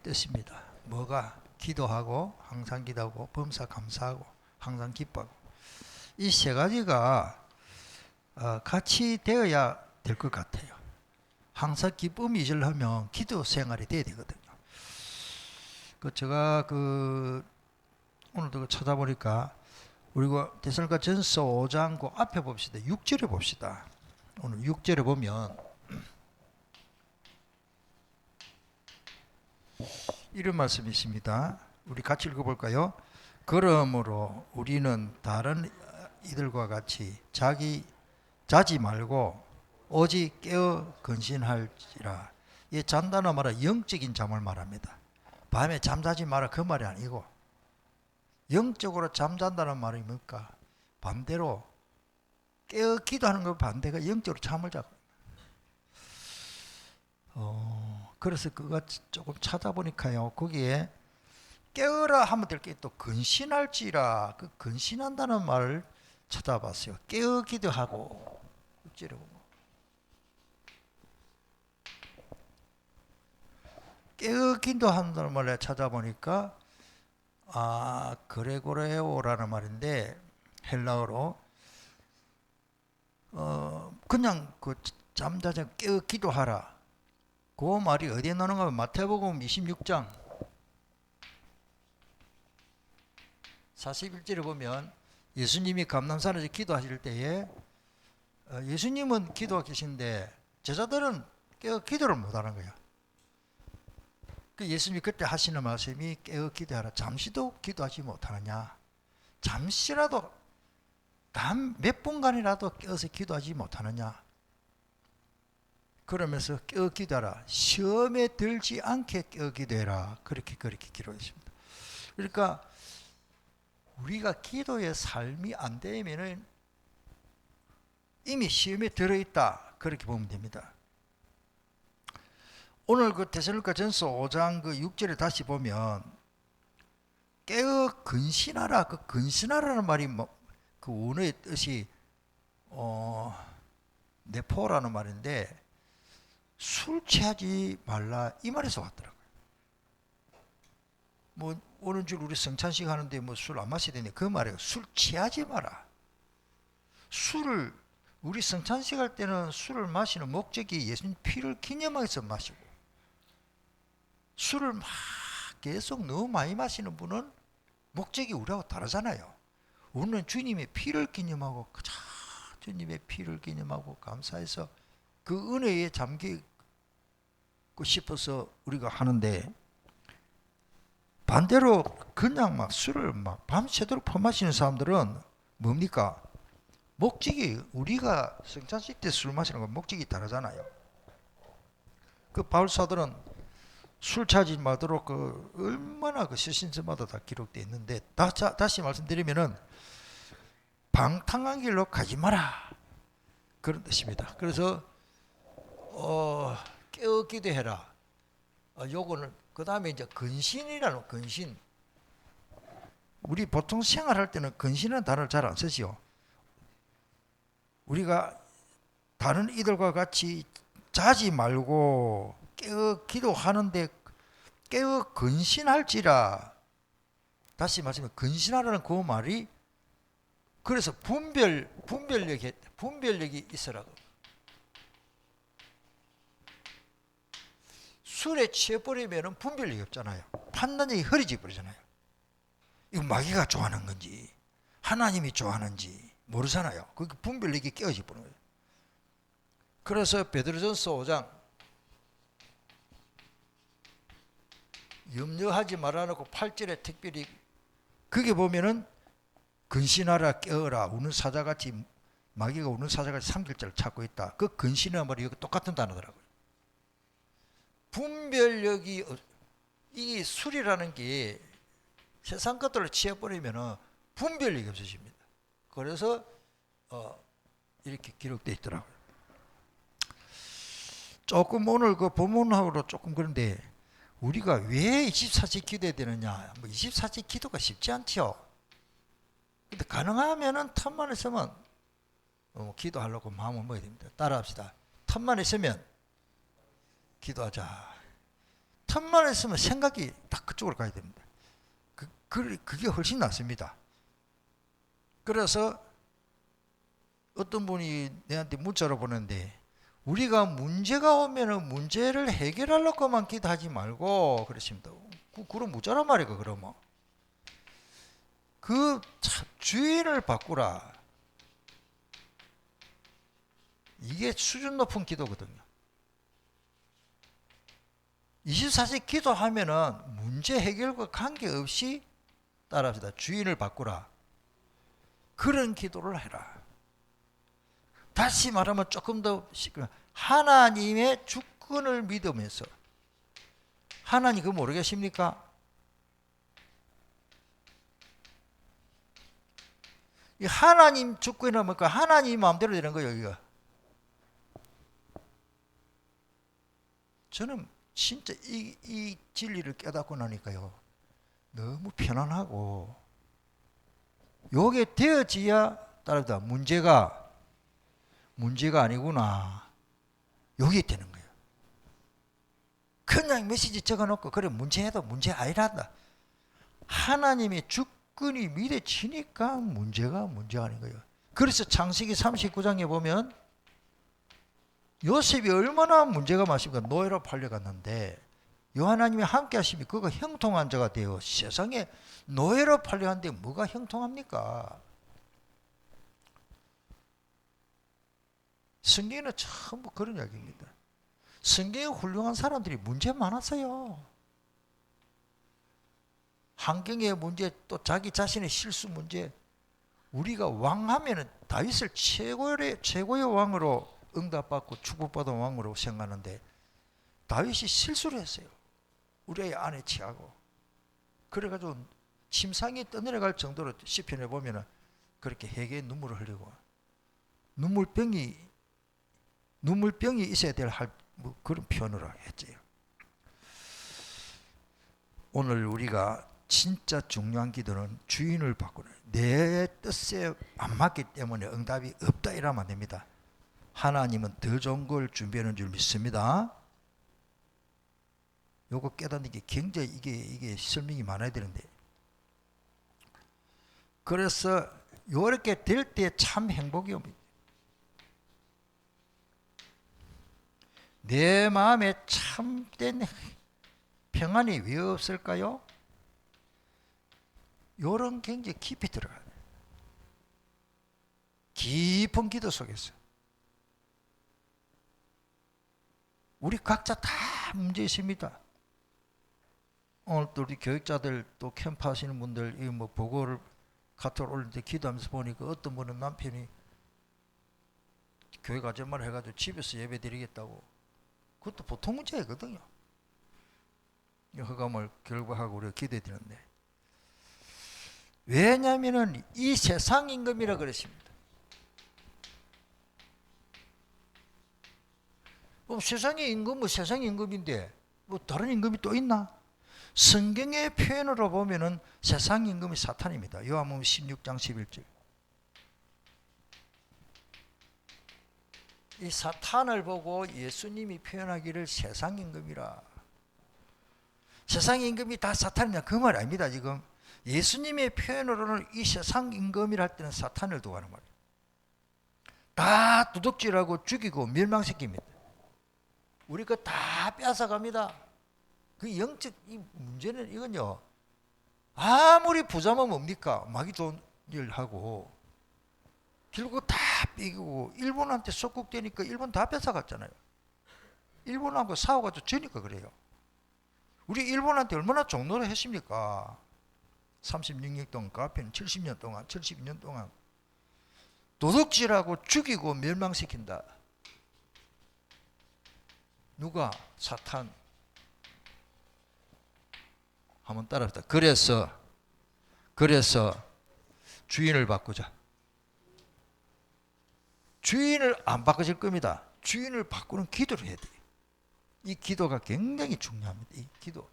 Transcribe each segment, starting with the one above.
뜻입니다. 뭐가? 기도하고, 항상 기도하고, 범사 감사하고, 항상 기뻐하고. 이 세 가지가 같이 되어야 될 것 같아요. 항상 기쁨이 있으려면 기도 생활이 돼야 되거든요. 제가 오늘도 찾아보니까 우리가 데살로니가 전서 5장 그 앞에 봅시다. 6절에 봅시다. 오늘 6절에 보면 이런 말씀이 있습니다. 우리 같이 읽어볼까요? 그러므로 우리는 다른 이들과 같이 자지 말고 오직 깨어 근신할지라. 이 잔다는 말은 영적인 잠을 말합니다. 밤에 잠자지 마라 그 말이 아니고 영적으로 잠잔다는 말이 뭘까? 반대로 깨어 기도하는 것 반대가 영적으로 잠을 자고. 그래서 그거 조금 찾아보니까요. 거기에 깨어라 하면 될 게 또 근신할지라. 그 근신한다는 말을 찾아봤어요. 깨어 기도하고. 깨어 기도한다는 말을 찾아보니까 그레고레오라는 말인데 헬라어로 그냥 잠자자 깨어 기도하라. 그 말이 어디에 나오는가 하면 마태복음 26장 41절에 보면 예수님이 감람산에서 기도하실 때에 예수님은 기도하고 계신데 제자들은 깨어 기도를 못하는 거야. 예수님이 그때 하시는 말씀이 깨어 기도하라. 잠시도 기도하지 못하느냐. 잠시라도 단 몇 분간이라도 깨어서 기도하지 못하느냐. 그러면서 깨어 기도하라. 시험에 들지 않게 깨어 기도해라. 그렇게 기록했습니다. 그러니까 우리가 기도의 삶이 안 되면은 이미 시험에 들어있다. 그렇게 보면 됩니다. 오늘 데살로니가 전서 5장 6절에 다시 보면 깨어 근신하라. 근신하라는 말이 그 원어의 뜻이 네포라는 말인데 술 취하지 말라 이 말에서 왔더라고요. 오는 줄 우리 성찬식 하는데 술 안 마셔야 되네 그 말이에요. 술 취하지 마라. 술을 우리 성찬식 할 때는 술을 마시는 목적이 예수님 피를 기념하기 위해서 마시고 술을 막 계속 너무 많이 마시는 분은 목적이 우리하고 다르잖아요. 우리는 주님의 피를 기념하고 주님의 피를 기념하고 감사해서 그 은혜에 잠기고 싶어서 우리가 하는데 반대로 그냥 막 술을 막 밤새도록 퍼마시는 사람들은 뭡니까? 목적이 우리가 성찬식 때 술 마시는 건 목적이 다르잖아요. 바울 사도는 술 취하지 마도록 얼마나 서신서마다 다 기록되어 있는데 다시 말씀드리면은 방탕한 길로 가지 마라 그런 뜻입니다. 그래서 깨어 기도해라. 요거는 그 다음에 이제 근신이라는 근신. 우리 보통 생활할 때는 근신이라는 단어를 잘 안 쓰지요. 우리가 다른 이들과 같이 자지 말고 깨어 기도하는데 깨어 근신할지라. 다시 말하면 근신하라는 그 말이 그래서 분별력이 있으라고. 술에 취해버리면 분별력이 없잖아요. 판단력이 흐려져 버리잖아요. 이거 마귀가 좋아하는 건지 하나님이 좋아하는지 모르잖아요. 그 분별력이 깨어져 버리는 거예요. 그래서 베드로전서 5장 염려하지 말아놓고 8절에 특별히 그게 보면은 근신하라 깨어라 우는 사자같이 마귀가 우는 사자같이 3절자를 찾고 있다. 그 근신이란 말이 똑같은 단어더라고요. 분별력이 이 술이라는 게 세상 것들을 취해버리면 분별력이 없어집니다. 그래서 이렇게 기록되어 있더라고요. 조금 오늘 본문하고도 조금 그런데 우리가 왜 24시 기도해야 되느냐. 24시 기도가 쉽지 않죠. 근데 가능하면은 틈만 있으면 기도하려고 마음을 먹어야 됩니다. 따라합시다. 틈만 있으면 기도하자. 틈만 있으면 생각이 딱 그쪽으로 가야 됩니다. 그게 훨씬 낫습니다. 그래서 어떤 분이 내한테 문자로 보는데, 우리가 문제가 오면은 문제를 해결하려고만 기도하지 말고 그랬습니다. 그럼 무자란 말이고, 그러면 주인을 바꾸라. 이게 수준 높은 기도거든요. 24시 기도하면은 문제 해결과 관계없이 따라합시다. 주인을 바꾸라. 그런 기도를 해라. 다시 말하면 조금 더 하나님의 주권을 믿으면서, 하나님 그거 모르겠습니까? 이 하나님 주권이라면 뭡니까? 하나님 마음대로 되는 거예요, 여기가. 저는 진짜 이 진리를 깨닫고 나니까요, 너무 편안하고, 요게 되어지야 따라다 문제가 아니구나, 요게 되는 거예요. 그냥 메시지 적어놓고 그래 문제해도 문제 아니란다. 하나님의 주권이 믿어지니까 문제가 아닌 거예요. 그래서 창세기 39장에 보면 요셉이 얼마나 문제가 많습니까? 노예로 팔려갔는데 요 하나님이 함께 하시면 그가 형통한 자가 되어 세상에 노예로 팔려갔는데 뭐가 형통합니까? 성경에는 전부 그런 이야기입니다. 성경에 훌륭한 사람들이 문제 많았어요. 환경의 문제, 또 자기 자신의 실수 문제. 우리가 왕하면은 다윗을 최고의 왕으로 응답받고 축복받은 왕으로 생각하는데, 다윗이 실수를 했어요. 우리의 아내 취하고. 그래가지고 침상이 떠내려갈 정도로 시편에 보면은 그렇게 회개의 눈물을 흘리고, 눈물병이 있어야 될 그런 표현으로 했죠. 오늘 우리가 진짜 중요한 기도는 주인을 바꾸는, 내 뜻에 안 맞기 때문에 응답이 없다 이러면 안 됩니다. 하나님은 더 좋은 걸 준비하는 줄 믿습니다. 요거 깨닫는 게 굉장히 이게 설명이 많아야 되는데, 그래서 요렇게 될 때 참 행복이 옵니다. 내 마음에 참된 평안이 왜 없을까요? 요런 굉장히 깊이 들어가요. 깊은 기도 속에서. 우리 각자 다 문제 있습니다. 오늘 또 우리 교육자들, 또 캠프 하시는 분들, 이 뭐 보고를 카톡 올릴 때 기도하면서 보니까 어떤 분은 남편이 교회 가정말 해가지고 집에서 예배 드리겠다고. 그것도 보통 문제거든요. 허감을 결부하고 우리가 기도해 드렸는데, 왜냐하면은 이 세상 임금이라 그랬습니다. 세상의 임금은 세상 임금인데 뭐 다른 임금이 또 있나? 성경의 표현으로 보면은 세상 임금이 사탄입니다. 요한복음 16장 11절. 이 사탄을 보고 예수님이 표현하기를 세상 임금이라. 세상 임금이 다 사탄이냐 그 말 아닙니다. 지금 예수님의 표현으로는 이 세상 임금이라 할 때는 사탄을 두고 하는 말이에요. 다 도둑질하고 죽이고 멸망시킵니다. 우리 거 다 뺏어갑니다. 그 영적 이 문제는 이건요, 아무리 부자면 뭡니까? 마귀 좋은 일 하고 결국 다 뺏기고, 일본한테 속국되니까 일본 다 뺏어갔잖아요. 일본하고 싸워가지고 지니까 그래요. 우리 일본한테 얼마나 종노를 했습니까? 36년 동안, 그 앞에는 70년 동안, 72년 동안 도둑질하고 죽이고 멸망시킨다. 누가? 사탄. 한번 따라합시다. 그래서 주인을 바꾸자. 주인을 안 바꿔질 겁니다. 주인을 바꾸는 기도를 해야 돼요. 이 기도가 굉장히 중요합니다. 이 기도.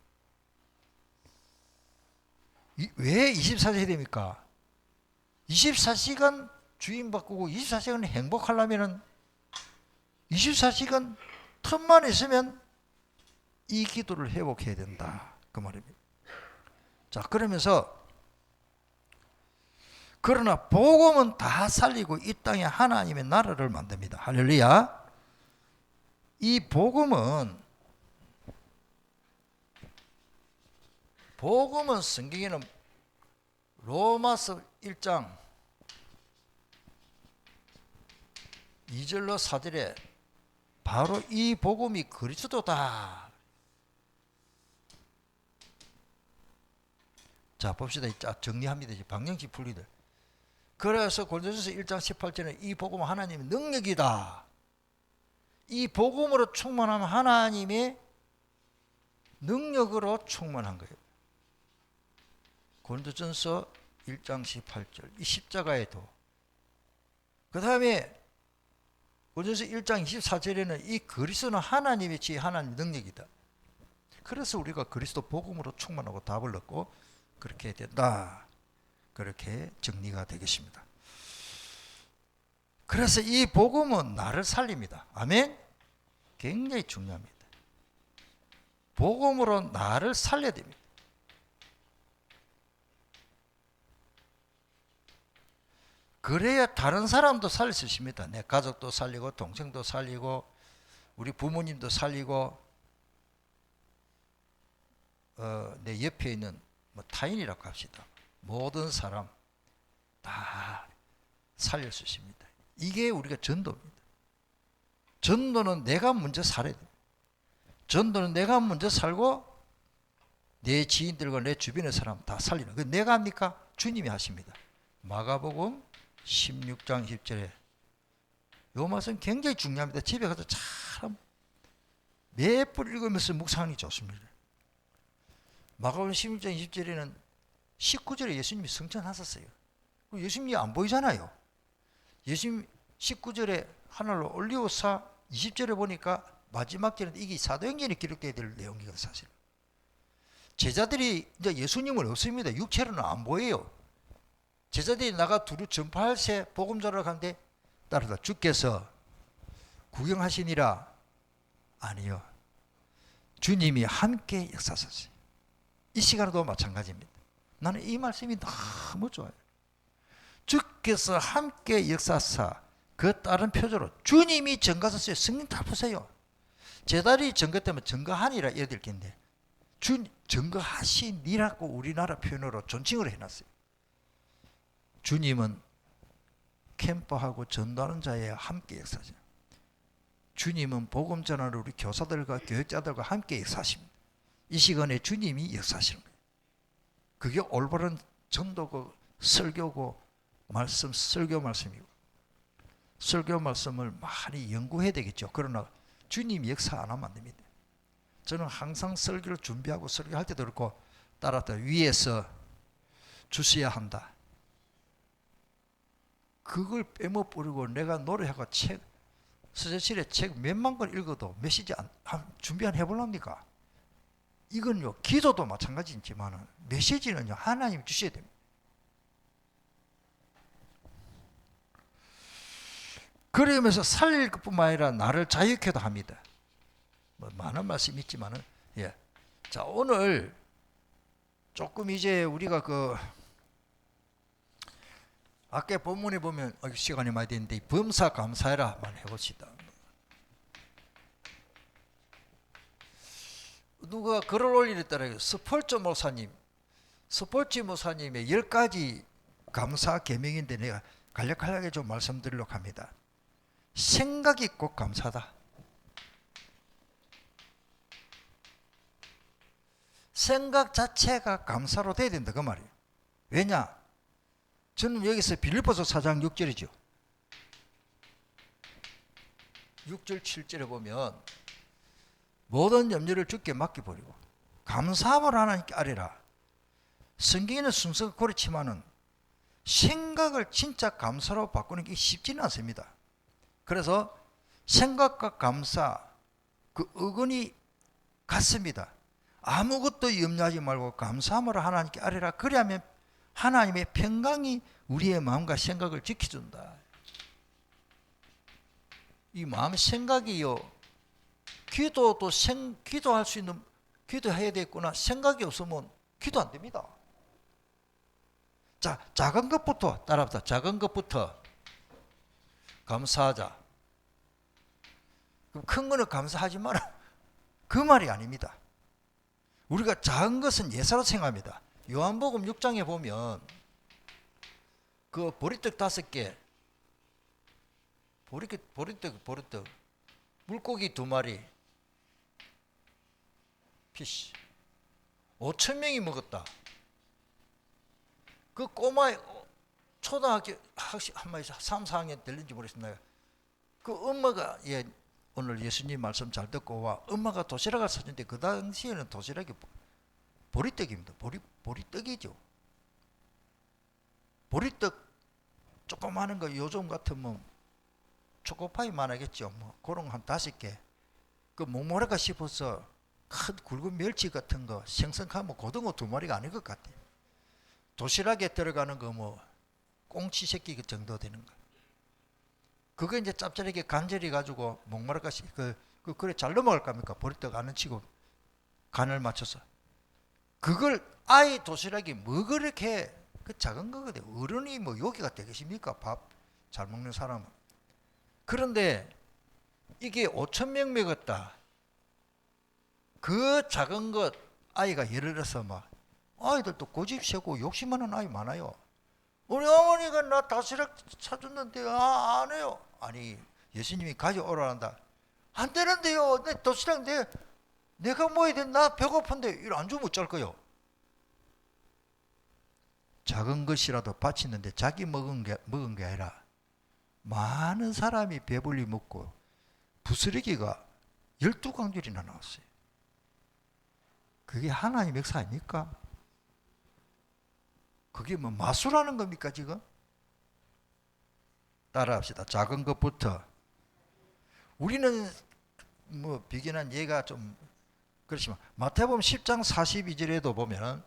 왜 24시간 해야 됩니까? 24시간 주인 바꾸고 24시간 행복하려면 24시간 틈만 있으면 이 기도를 회복해야 된다 그 말입니다. 자, 그러면서 그러나 복음은 다 살리고 이 땅에 하나님의 나라를 만듭니다. 할렐루야. 이 복음은 성경에는 로마서 1장 2절로 4절에 바로 이 복음이 그리스도다. 자, 봅시다. 자, 정리합니다. 방정식 풀리들. 그래서 고린도전서 1장 18절에 이 복음은 하나님의 능력이다. 이 복음으로 충만하면 하나님의 능력으로 충만한 거예요. 고린도전서 1장 18절 이 십자가에도, 그 다음에 고린도전서 1장 24절에는 이 그리스도는 하나님의 지혜, 하나님의 능력이다. 그래서 우리가 그리스도 복음으로 충만하고 답을 얻고 그렇게 된다. 그렇게 정리가 되겠습니다. 그래서 이 복음은 나를 살립니다. 아멘. 굉장히 중요합니다. 복음으로 나를 살려야 됩니다. 그래야 다른 사람도 살릴 수 있습니다. 내 가족도 살리고 동생도 살리고 우리 부모님도 살리고 내 옆에 있는 타인이라고 합시다. 모든 사람 다 살릴 수 있습니다. 이게 우리가 전도입니다. 전도는 내가 먼저 살아야 됩니다. 전도는 내가 먼저 살고 내 지인들과 내 주변의 사람 다 살리는. 그 내가 합니까? 주님이 하십니다. 마가복음 16장 10절에 요 말씀 굉장히 중요합니다. 집에 가서 참 몇 번 읽으면서 묵상하기 좋습니다. 마가복음 16장 20절에는 19절에 예수님이 승천하셨어요. 예수님이 안 보이잖아요. 예수님 19절에 하늘로 올리우사 20절에 보니까 마지막 절에 이게 사도행전에 기록되어야 될 내용이거든요. 사실 제자들이 이제 예수님은 없습니다. 육체로는 안 보여요. 제자들이 나가 두루 전파할 새 복음 전하러 가는데 따르다 주께서 구경하시니라. 아니요, 주님이 함께 역사하셨어요. 이 시간에도 마찬가지입니다. 나는 이 말씀이 너무 좋아요. 주께서 함께 역사하사 그 다른 표저로 주님이 증거하셨어요. 성경 다 보세요. 제자들이 증거되면 증거하니라 이래 될 텐데 증거하시니라고 우리나라 표현으로 존칭을 해놨어요. 주님은 캠프하고 전도하는 자에 함께 역사하죠. 주님은 복음 전하는 우리 교사들과 교육자들과 함께 역사하십니다. 이 시간에 주님이 역사하시는 거예요. 그게 올바른 전도고 설교고 설교 말씀이고 설교 말씀을 많이 연구해야 되겠죠. 그러나 주님이 역사 안 하면 안 됩니다. 저는 항상 설교를 준비하고 설교할 때도 그렇고 따랐다 위에서 주셔야 한다. 그걸 빼먹버리고 내가 노래하고 책 서재실에 책 몇만 권 읽어도 메시지 준비 안 해볼랍니까? 이건요 기도도 마찬가지지만 메시지는요 하나님 주셔야 됩니다. 그러면서 살릴 것뿐만 아니라 나를 자유케도 합니다. 많은 말씀이 있지만은 예. 자, 오늘 조금 이제 우리가 아까 본문에 보면 시간이 많이 됐는데 범사 감사해라만 해봅시다. 누가 글을 올리랬더라. 스폴츠 목사님의 10가지 감사 계명인데 내가 간략하게 좀 말씀드리려고 합니다. 생각이 꼭 감사다. 생각 자체가 감사로 돼야 된다 그 말이에요. 왜냐? 저는 여기서 빌립보서 4장 6절이죠. 6절 7절에 보면 모든 염려를 주께 맡겨버리고 감사함을 하나님께 아뢰라. 성경에는 순서가 그렇지만은 생각을 진짜 감사로 바꾸는 게 쉽지는 않습니다. 그래서 생각과 감사 그 어근이 같습니다. 아무것도 염려하지 말고 감사함으로 하나님께 아뢰라. 그래야면 하나님의 평강이 우리의 마음과 생각을 지켜준다. 이 마음 생각이요 기도할 수 있는, 기도해야 되겠구나 생각이 없으면 기도 안 됩니다. 자, 작은 것부터 따라합시다. 작은 것부터 감사하자. 그럼 큰 거는 감사하지 마라. 그 말이 아닙니다. 우리가 작은 것은 예사로 생각합니다. 요한복음 6장에 보면 그 보리떡 5개, 보리떡, 물고기 2마리, 피시 5,000명이 먹었다. 그 꼬마 초등학교 학생 한 마리 3, 4학년 들린지 모르겠습니다. 그 엄마가 오늘 예수님 말씀 잘 듣고 와 엄마가 도시락을 사준데 그 당시에는 도시락이 보리떡입니다. 보리떡이죠. 보리떡 조그마한 거 요즘 같으면 초코파이만 하겠죠. 뭐 그런 한 5개. 그 목마르까 싶어서 큰 굵은 멸치 같은 거 생선하면 고등어 2마리가 아닌 것 같아요. 도시락에 들어가는 거 뭐 꽁치 새끼 그 정도 되는 거. 그거 이제 짭짤하게 간절히 가지고 목마르까 그래 잘 넘어갈 겁니까? 보리떡 안 치고 간을 맞춰서. 그걸 아이 도시락이 뭐 그렇게 그 작은 거거든요. 어른이 뭐 요기가 되겠습니까? 밥 잘 먹는 사람은. 그런데 이게 5,000명 먹었다. 그 작은 것 아이가 예를 들어서 막 아이들도 고집 세고 욕심하는 아이 많아요. 우리 어머니가 나 도시락 사줬는데 안 해요. 아니 예수님이 가져오라한다. 안 되는데요. 내 도시락 내가 뭐해야 돼? 나 배고픈데 이거 안 주면 어쩔 거요. 작은 것이라도 바치는데 자기 먹은 게 아니라 많은 사람이 배불리 먹고 부스러기가 12광줄이나 나왔어요. 그게 하나님의 역사 아닙니까? 그게 뭐 마술하는 겁니까 지금? 따라합시다. 작은 것부터. 우리는 뭐 비견한 예가 좀 그렇지만 마태복음 10장 42절에도 보면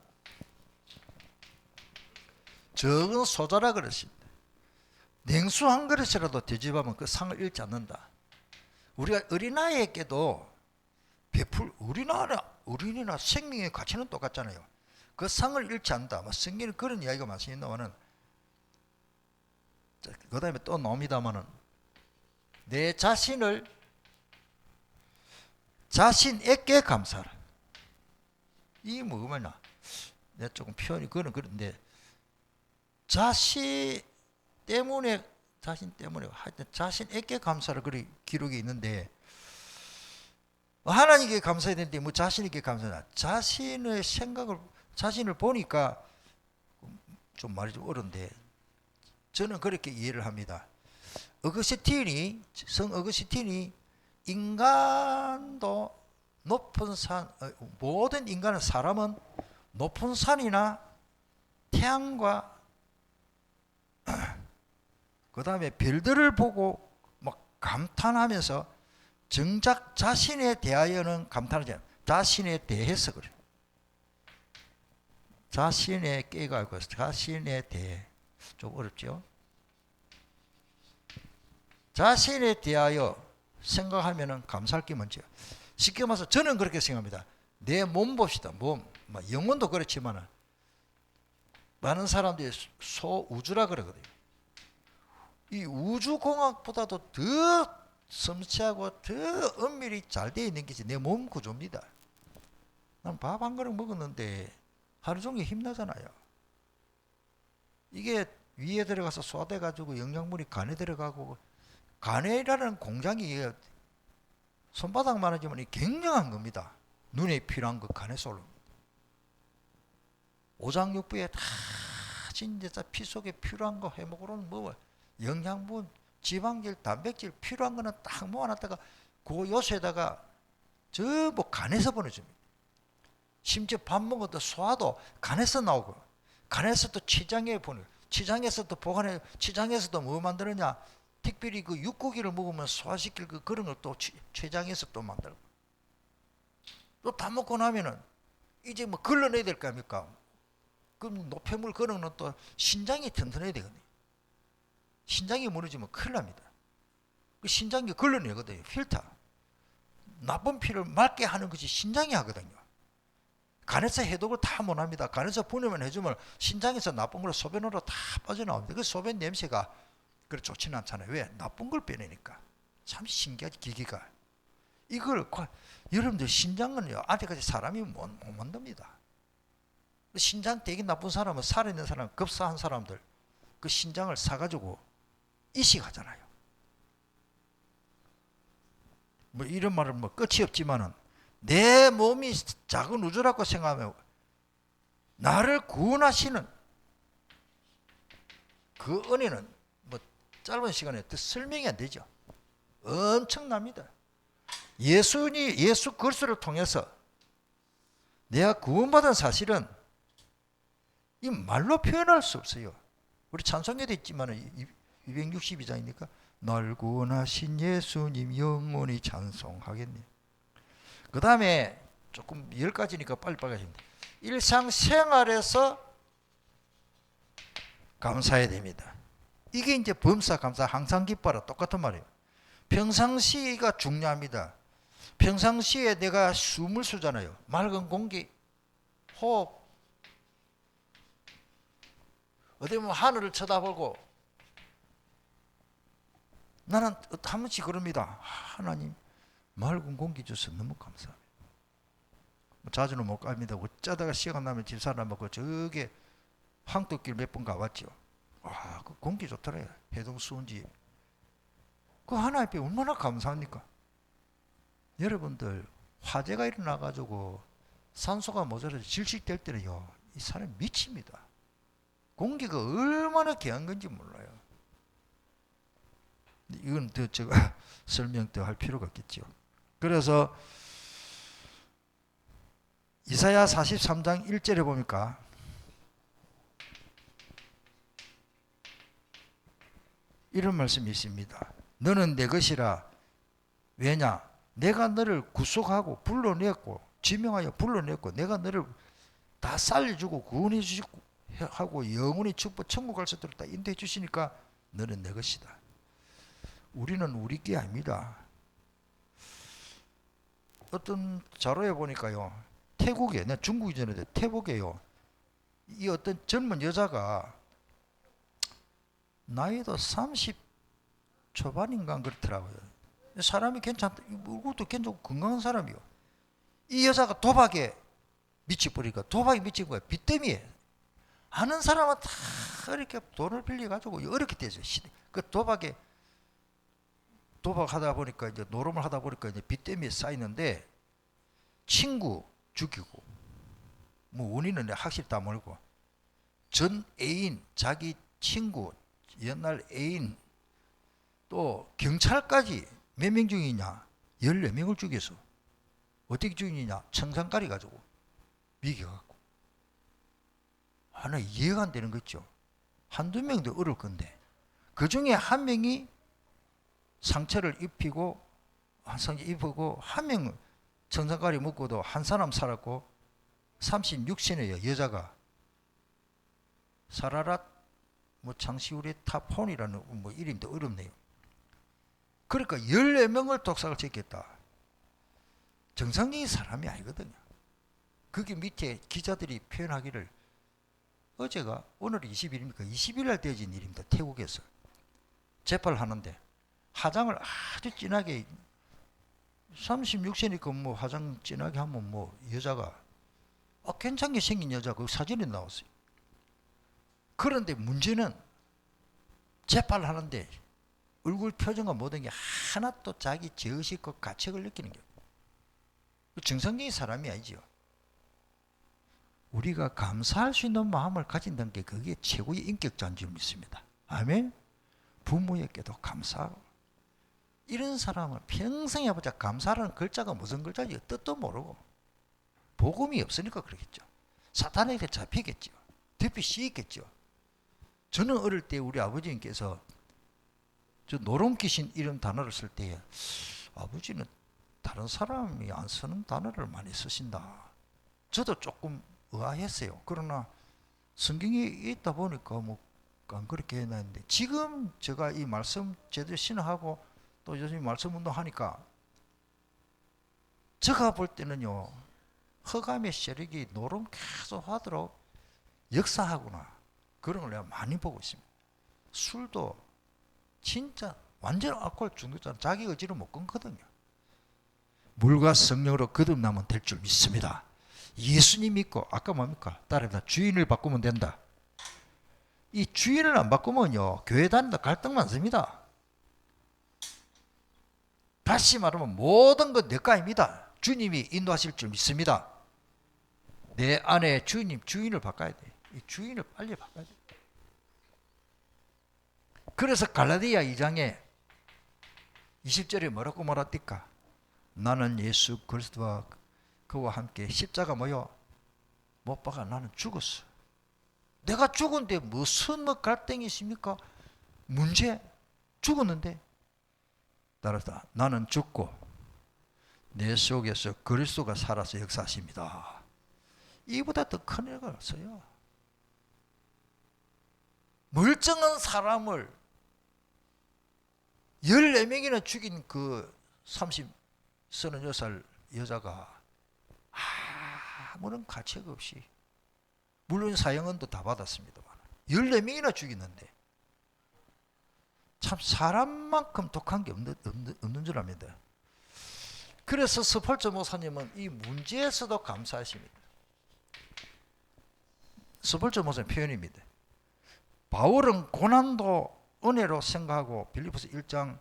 적은 소자라 그랬습니다. 냉수 한 그릇이라도 뒤집으면 그 상을 잃지 않는다. 우리가 어린아이에게도 어린이나 생명의 가치는 똑같잖아요. 그 상을 잃지 않는다. 뭐 성경에 그런 이야기가 많습니다만은 그 다음에 또 나옵니다만은 내 자신에게 감사하라. 이게 뭐냐? 내가 조금 표현이 그런데 자신 때문에 하여튼 자신에게 감사를 그리 기록이 있는데 하나님께 감사해야 되는데 뭐 자신에게 감사하나? 자신의 생각을 자신을 보니까 좀 말이 좀 어려운데 저는 그렇게 이해를 합니다. 성 어거스틴이 인간도 높은 산, 모든 인간은 사람은 높은 산이나 태양과 그 다음에 별들을 보고 막 감탄하면서 정작 자신에 대하여는 감탄하지 않아요. 자신에 대해서 그래요. 자신의 깨가 있고 자신에 대해 좀 어렵죠. 자신에 대하여 생각하면은 감사할 게 뭔지요. 쉽게 말해서 저는 그렇게 생각합니다. 내 몸 봅시다. 몸, 영혼도 그렇지만 많은 사람들이 소우주라 그러거든요. 이 우주공학보다도 더 섬세하고 더 엄밀히 잘 되어 있는 것이 내 몸 구조입니다. 난 밥 한 그릇 먹었는데 하루 종일 힘나잖아요. 이게 위에 들어가서 소화돼가지고 영양분이 간에 들어가고 간이라는 공장이 손바닥만 하지만 굉장한 겁니다. 눈에 필요한 거 간에서 올라옵니다. 오장육부에 다 진짜 피 속에 필요한 거 해먹으로는 뭐 영양분, 지방질, 단백질 필요한 거는 딱 모아놨다가 그 요새에다가 저 뭐 간에서 보내줍니다. 심지어 밥 먹어도 소화도 간에서 나오고 간에서 또 췌장에 보내, 췌장에서 또 보관해, 췌장에서도 뭐 만드느냐? 특별히 그 육고기를 먹으면 소화시킬 그런 걸 또 췌장에서 또 만들고 또 다 먹고 나면은 이제 뭐 걸러내야 될 거 아닙니까? 그럼 노폐물 그런 거는 또 신장이 튼튼해야 되거든요. 신장이 무너지면 큰일 납니다. 그 신장이 걸러내거든요. 필터. 나쁜 피를 맑게 하는 것이 신장이 하거든요. 간에서 해독을 다 못합니다. 간에서 분해만 해주면 신장에서 나쁜 걸 소변으로 다 빠져나옵니다. 그 소변 냄새가 그래 좋지는 않잖아요. 왜? 나쁜 걸 빼내니까. 참 신기하지, 기기가. 이걸 여러분들 신장은요, 아직까지 사람이 못 만듭니다. 신장 되게 나쁜 사람은, 살아있는 사람, 급사한 사람들 그 신장을 사가지고 이식하잖아요. 뭐 이런 말은 뭐 끝이 없지만은, 내 몸이 작은 우주라고 생각하면 나를 구원하시는 그 은혜는 뭐 짧은 시간에 더 설명이 안 되죠. 엄청납니다. 예수 그리스도를 통해서 내가 구원받은 사실은 이 말로 표현할 수 없어요. 우리 찬송에도 있지만 262장이니까 날 구원하신 예수님 영원히 찬송하겠네. 그 다음에 조금 10가지니까 빨리빨리 하시면 돼요. 일상생활에서 감사해야 됩니다. 이게 이제 범사 감사 항상 기뻐라 똑같은 말이에요. 평상시가 중요합니다. 평상시에 내가 숨을 쉬잖아요. 맑은 공기, 호흡. 어디 보면 하늘을 쳐다보고 나는 한 번씩 그럽니다. 하나님 맑은 공기 줘서 너무 감사합니다. 자주는 못 갑니다. 어쩌다가 시간 나면 집사람하고 저기 황토길 몇 번 가봤죠. 와, 그 공기 좋더래요. 해동 수온지. 그 하나님 앞에 얼마나 감사합니까? 여러분들 화재가 일어나가지고 산소가 모자라서 질식될 때는요, 이 사람이 미칩니다. 공기가 얼마나 귀한 건지 몰라요. 이건 더 제가 설명 더 할 필요가 없겠죠. 그래서 이사야 43장 1절에 보니까 이런 말씀이 있습니다. 너는 내 것이라. 왜냐? 내가 너를 구속하고 불러냈고 지명하여 불러냈고 내가 너를 다 살려주고 구원해 주시고 하고 영원히 축복 천국 갈 수 있도록 다 인도해 주시니까 너는 내 것이다. 우리는 우리 게 아닙니다. 어떤 자료에 보니까요, 태국에, 내가 중국이 전에 태국에요, 이 어떤 젊은 여자가 나이도 30 초반인가 그렇더라고요. 사람이 괜찮다, 얼굴도 괜찮고 건강한 사람이요. 이 여자가 도박에 미쳐버리니까, 도박에 미친 거야. 빚 때문에. 아는 사람은 다 이렇게 돈을 빌려가지고 어렵게 되죠. 그 도박하다 보니까 이제 노름을 하다 보니까 이제 빚 때문에 쌓이는데, 친구 죽이고, 뭐 원인은 확실히 다 모르고, 전 애인, 자기 친구, 옛날 애인, 또 경찰까지 몇 명 죽이냐? 14명을 죽였어. 어떻게 죽이냐? 청산가리 가지고 미겨갖고. 하나 이해가 안 되는 거 있죠. 한두 명도 어려울 건데, 그 중에 한 명이 상처를 입히고, 한 명은 청산가리 먹고도 한 사람 살았고, 36세네요, 여자가. 사라랏 뭐 장시우리 타폰이라는 뭐 이름도 어렵네요. 그러니까 14명을 독사를 짓겠다. 정상적인 사람이 아니거든요. 거기 밑에 기자들이 표현하기를, 어제가 오늘이 20일입니까? 20일 날 되어진 일입니다. 태국에서 재판을 하는데 화장을 아주 진하게, 36세니까 뭐 화장 진하게 하면 뭐 여자가 괜찮게 생긴 여자 그 사진이 나왔어요. 그런데 문제는 재판을 하는데 얼굴 표정과 모든 게 하나도 자기 죄의식과 가책을 느끼는 거예요. 정상적인 사람이 아니죠. 우리가 감사할 수 있는 마음을 가진다는 게 그게 최고의 인격자인 줄 믿습니다. 아멘. 부모에게도 감사하고. 이런 사람은 평생 해보자. 감사라는 글자가 무슨 글자인지 뜻도 모르고 복음이 없으니까 그러겠죠. 사탄에게 잡히겠죠. 덮이 씌이겠죠. 저는 어릴 때 우리 아버지님께서 저 노름귀신 이런 단어를 쓸 때, 아버지는 다른 사람이 안 쓰는 단어를 많이 쓰신다. 저도 조금 의아했어요. 그러나 성경에 있다 보니까 뭐 안 그렇게 해놨는데, 지금 제가 이 말씀 제대로 신앙하고 또 요즘 말씀 운동하니까 제가 볼 때는요, 허감의 세력이 노름 계속 하도록 역사하구나, 그런 걸 내가 많이 보고 있습니다. 술도 진짜 완전 알코올 중독자는 자기 의지로 못 끊거든요. 물과 성령으로 거듭나면 될 줄 믿습니다. 예수님 믿고 아까 뭡니까? 따라합니다. 주인을 바꾸면 된다. 이 주인을 안 바꾸면요, 교회 다니다 갈등 많습니다. 다시 말하면 모든 건 내 거입니다. 주님이 인도하실 줄 믿습니다. 내 안에 주인을 바꿔야 돼. 이 주인을 빨리 바꿔야 돼. 그래서 갈라디아 2장에 20절에 뭐라고 말합니까? 나는 예수 그리스도와 그와 함께 십자가 뭐요? 못 박아 나는 죽었어. 내가 죽은데 무슨 갈등이 있습니까? 문제? 죽었는데. 따라서 나는 죽고 내 속에서 그리스도가 살아서 역사하십니다. 이보다 더 큰 애가 없어요. 멀쩡한 사람을 14명이나 죽인 그 36살 여자가 아무런 가책 없이, 물론 사형은도 다 받았습니다만 14명이나 죽였는데, 참 사람만큼 독한 게 없는 줄 압니다. 그래서 스펄저 목사님은 이 문제에서도 감사하십니다. 스펄저 목사님 표현입니다. 바울은 고난도 은혜로 생각하고, 빌립보서 1장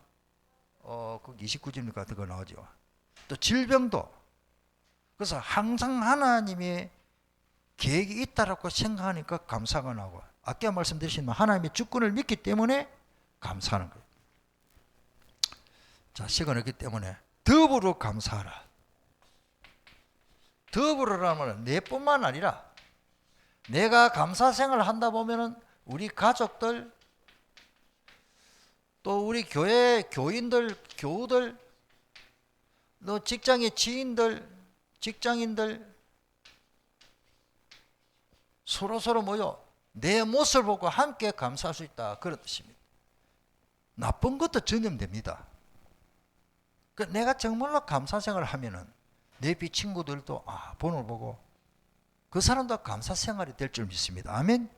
29절입니까? 그거 나오죠. 또 질병도, 그래서 항상 하나님의 계획이 있다라고 생각하니까 감사가 나고, 아까 말씀드린 하나님의 주권을 믿기 때문에 감사하는 거예요. 자, 시간 없기 때문에 더불어 감사하라. 더불어라면 내뿐만 아니라 내가 감사 생활을 한다 보면은 우리 가족들, 또 우리 교회 교인들, 교우들, 또 직장의 지인들, 직장인들, 서로 모여 내 모습을 보고 함께 감사할 수 있다, 그런 뜻입니다. 나쁜 것도 전염됩니다. 내가 정말로 감사 생활을 하면은 내 비 친구들도 본을 보고 그 사람도 감사 생활이 될 줄 믿습니다. 아멘.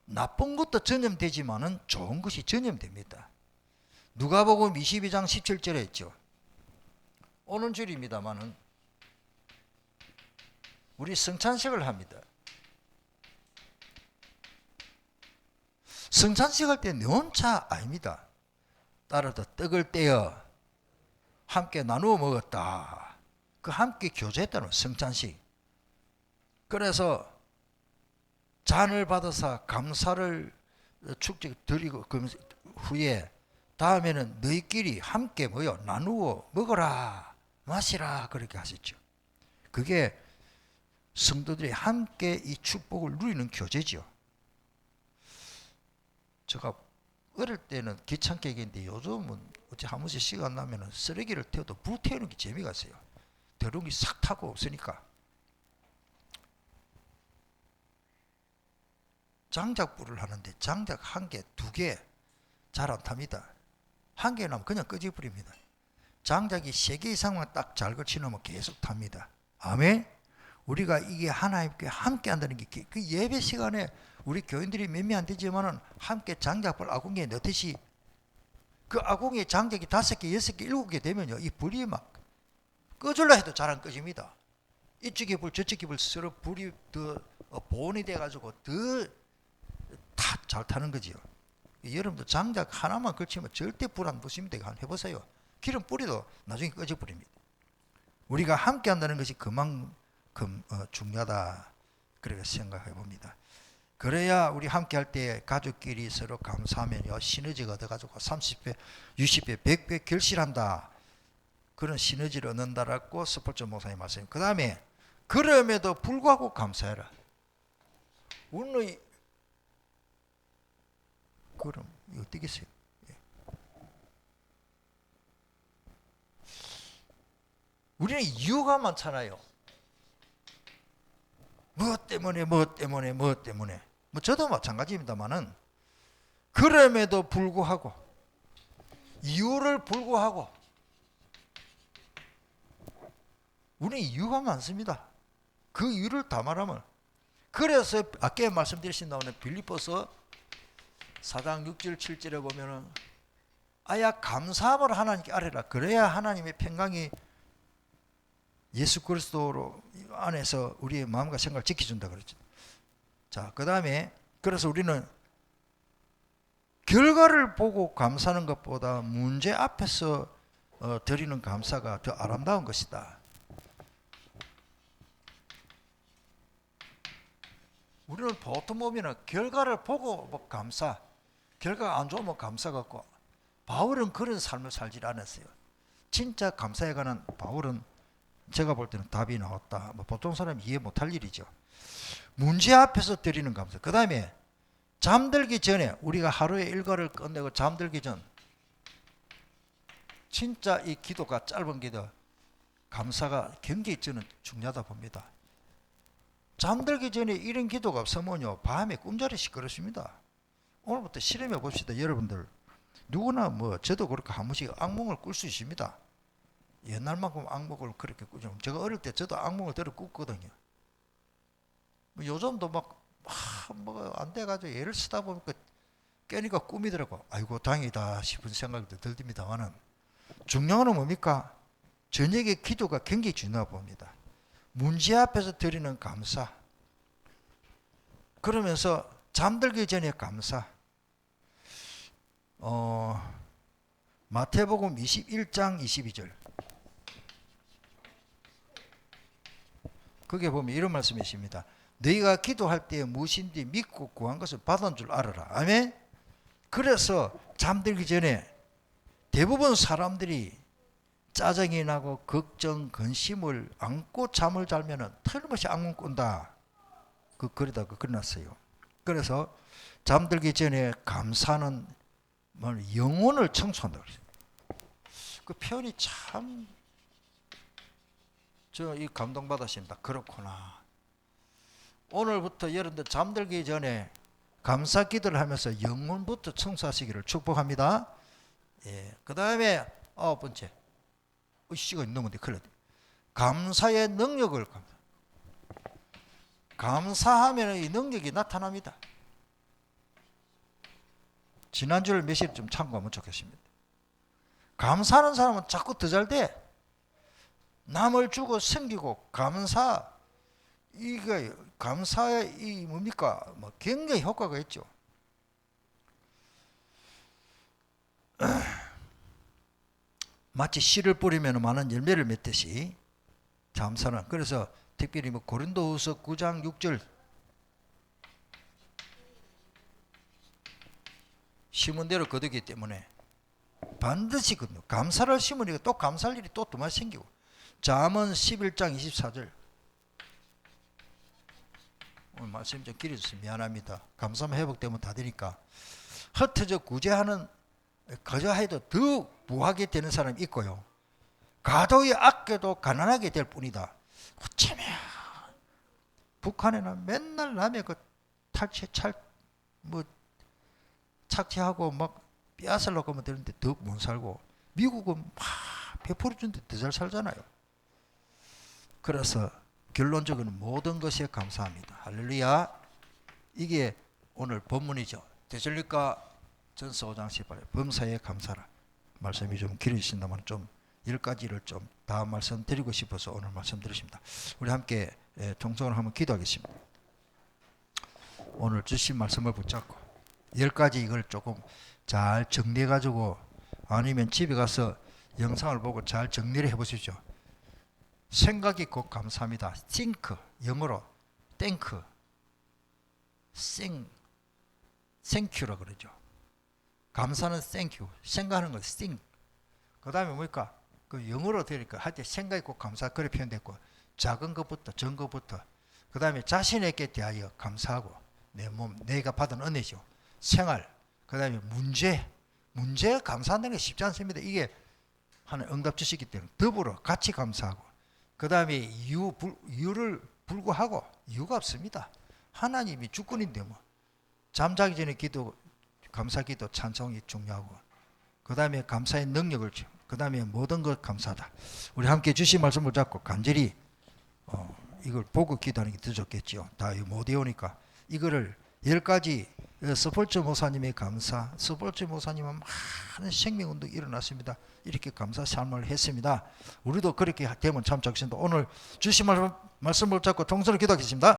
나쁜 것도 전염되지만은 좋은 것이 전염됩니다. 누가복음 22장 17절에 있죠. 오는 줄입니다만은 우리 성찬식을 합니다. 성찬식 할 때 내 혼자 아닙니다. 따라서 떡을 떼어 함께 나누어 먹었다. 그 함께 교제했다는 성찬식. 그래서 잔을 받아서 감사를 축제 드리고 그 후에 다음에는 너희끼리 함께 모여 나누어 먹어라, 마시라, 그렇게 하셨죠. 그게 성도들이 함께 이 축복을 누리는 교제죠. 제가 어릴 때는 귀찮게 얘기했는데 요즘은 어째 한 번씩 시간 나면은 쓰레기를 태워도 불 태우는 게 재미가 있어요. 더러운기 싹 타고 없으니까. 장작불을 하는데 장작 한 개, 두 개 잘 안 탑니다. 한 개 나면 그냥 끄집어버립니다. 장작이 3개 이상만 딱 잘 걸치놓으면 계속 탑니다. 아멘. 우리가 이게 하나님께 함께 한다는 게, 그 예배 시간에 우리 교인들이 몇 명 안 되지만은 함께 장작불 아궁이에 넣듯이, 그 아궁이에 장작이 5개, 6개, 7개 되면요, 이 불이 막 꺼줄라 해도 잘 안 꺼집니다. 이쪽에 불, 저쪽에 불 서로 불이 더 보온이 돼가지고 더 잘 타는 거지요. 여러분도 장작 하나만 걸치면 절대 불 안 붙습니다. 한번 해보세요. 기름 뿌리도 나중에 꺼져버립니다. 우리가 함께 한다는 것이 그만큼 중요하다, 그렇게 생각해 봅니다. 그래야 우리 함께 할 때 가족끼리 서로 감사하면요, 시너지가 얻어가지고 30배, 60배, 100배 결실한다, 그런 시너지를 얻는다라고 스펄저 목사님 말씀. 그 다음에 그럼에도 불구하고 감사해라. 오늘 그럼 이거 어떻겠어요? 우리는 이유가 많잖아요. 무엇 때문에. 뭐 저도 마찬가지입니다만은, 그럼에도 불구하고, 이유를 불구하고 우리는 이유가 많습니다. 그 이유를 다 말하면, 그래서 아까 말씀드리신 나오는 빌립보서 4장 6절 7절에 보면은 아야 감사함을 하나님께 아뢰라. 그래야 하나님의 평강이 예수 그리스도로 안에서 우리의 마음과 생각을 지켜준다 그랬죠. 자, 그 다음에 그래서 우리는 결과를 보고 감사하는 것보다 문제 앞에서 드리는 감사가 더 아름다운 것이다. 우리는 보통 보면 결과를 보고 뭐 감사, 결과가 안 좋으면 감사 같고, 바울은 그런 삶을 살지 않았어요. 진짜 감사에 관한 바울은 제가 볼 때는 답이 나왔다. 뭐 보통 사람이 이해 못할 일이죠. 문제 앞에서 드리는 감사. 그 다음에 잠들기 전에, 우리가 하루의 일과를 끝내고 잠들기 전, 진짜 이 기도가 짧은 기도, 감사가 굉장히 저는 중요하다 봅니다. 잠들기 전에 이런 기도가 없으면요, 밤에 꿈자리 시끄럽습니다. 오늘부터 실험해 봅시다. 여러분들 누구나 뭐 저도 그렇게 한 번씩 악몽을 꿀 수 있습니다. 옛날만큼 악몽을 그렇게 꾸죠. 제가 어릴 때 저도 악몽을 들어 꿨거든요. 요즘도 막 뭐 안 돼가지고 애를 쓰다 보니까 깨니까 꿈이더라고. 아이고 다행이다 싶은 생각도 들듭니다만은, 중요한 건 뭡니까? 저녁에 기도가 굉장히 중요하다 봅니다. 문제 앞에서 드리는 감사, 그러면서 잠들기 전에 감사. 마태복음 21장 22절, 거기에 보면 이런 말씀이 있습니다. 너희가 기도할 때 무엇인지 믿고 구한 것을 받은 줄 알아라. 아멘. 그래서 잠들기 전에 대부분 사람들이 짜증이 나고 걱정, 근심을 안고 잠을 자면은 틀림없이 악몽 꾼다. 그러다가 끝났어요. 그래서 잠들기 전에 감사는 영혼을 청소한다 그랬어요. 그 표현이 참, 저 이 감동받았습니다. 그렇구나. 오늘부터 여러분들 잠들기 전에 감사 기도를 하면서 영혼부터 청소하시기를 축복합니다. 예. 그 다음에 9번째. 시간이 넘었는데 큰일 났네. 감사의 능력을 감사하면 이 능력이 나타납니다. 지난주를 며칠 좀 참고하면 좋겠습니다. 감사하는 사람은 자꾸 더 잘 돼. 남을 주고 섬기고 이게 감사의 이 뭡니까? 뭐 굉장히 효과가 있죠. 마치 씨를 뿌리면 많은 열매를 맺듯이 감사는, 그래서 특별히 뭐 고린도후서 9장 6절, 심은 대로 거두기 때문에 반드시 거두고, 감사를 심으니까 또 감사할 일이 또 두 마디 생기고. 잠언 11장 24절, 오늘 말씀 좀 길어져서 미안합니다. 감사만 회복되면 다 되니까. 흩어져 구제하는, 거저해도 더 부하게 되는 사람이 있고요. 가도히 아껴도 가난하게 될 뿐이다. 어쩌면 북한에는 맨날 남의 그 착취하고 막 빼앗으려고 하면 되는데 더 못 살고, 미국은 막 베풀어 주는데 더 잘 살잖아요. 그래서 결론적으로는 모든 것에 감사합니다. 할렐루야. 이게 오늘 본문이죠. 데살로니가 전서 5장 18절, 범사에 감사라. 말씀이 좀 길어지신다면 좀 10가지를 좀 다 말씀드리고 싶어서 오늘 말씀드렸습니다. 우리 함께 통성을 한번 기도하겠습니다. 오늘 주신 말씀을 붙잡고 10가지 이걸 조금 잘 정리해 가지고, 아니면 집에 가서 영상을 보고 잘 정리를 해 보시죠. 생각이 곧 감사합니다. think, 영어로 thank, thank you라 그러죠. 감사는 thank you, 생각하는 건 think. 그 다음에 뭡니까? 그 영어로 되니까 하여튼 생각이 곧 감사, 그렇게 표현됐고, 작은 것부터 전 것부터, 그 다음에 자신에게 대하여 감사하고, 내 몸, 내가 받은 은혜죠. 생활, 그 다음에 문제에 감사한다는 게 쉽지 않습니다. 이게 하는 응답주시기 때문에 더불어 같이 감사하고, 그 다음에 이유를 불구하고, 이유가 없습니다. 하나님이 주권인데 뭐. 잠자기 전에 기도, 감사 기도, 찬송이 중요하고, 그 다음에 감사의 능력을 그 다음에 모든 것 감사하다. 우리 함께 주신 말씀을 잡고 간절히 이걸 보고 기도하는 게 더 좋겠죠. 다 못 외우니까 이거를 10가지 스폴츠 목사님의 감사. 스폴츠 목사님은 많은 생명운동이 일어났습니다. 이렇게 감사 삶을 했습니다. 우리도 그렇게 되면 참 좋겠습니다. 오늘 주신 말씀을 잡고 통성으로 기도하겠습니다.